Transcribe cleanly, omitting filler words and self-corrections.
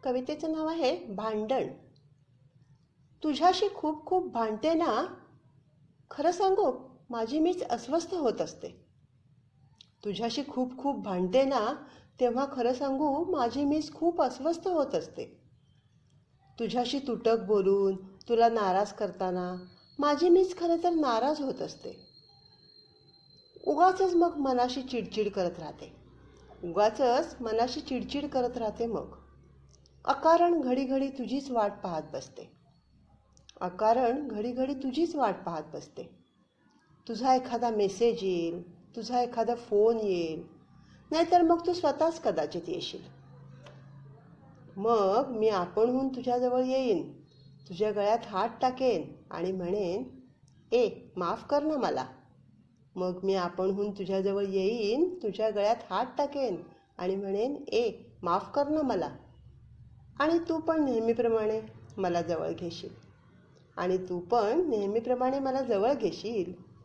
कवितेचं नाव आहे भांडण. तुझ्याशी खूप खूप भांडते ना, खरं सांगू माझी मीच अस्वस्थ होत असते. तुझ्याशी खूप खूप भांडते ना, तेव्हा खरं सांगू माझी मीच खूप अस्वस्थ होत असते. तुझ्याशी तुटक बोलून तुला नाराज करताना माझी मीच खरं तर नाराज होत असते. उगाचच मग मनाशी चिडचिड करत राहते. मग अकारण घडी घडी तुझीच वाट पाहत बसते. तुझा एखादा मेसेज येईल, तुझा एखादा फोन येईल, नाहीतर मग तू स्वतःच कदाचित येशील. मग मी आपणहून तुझ्याजवळ येईन, तुझ्या गळ्यात हात टाकेन आणि म्हणेन, ए माफ कर ना मला. मग मी आपणहून तुझ्याजवळ येईन, तुझ्या गळ्यात हात टाकेन आणि म्हणेन, ए माफ कर ना मला. आणि तू पण नेहमीप्रमाणे मला जवळ घेशील.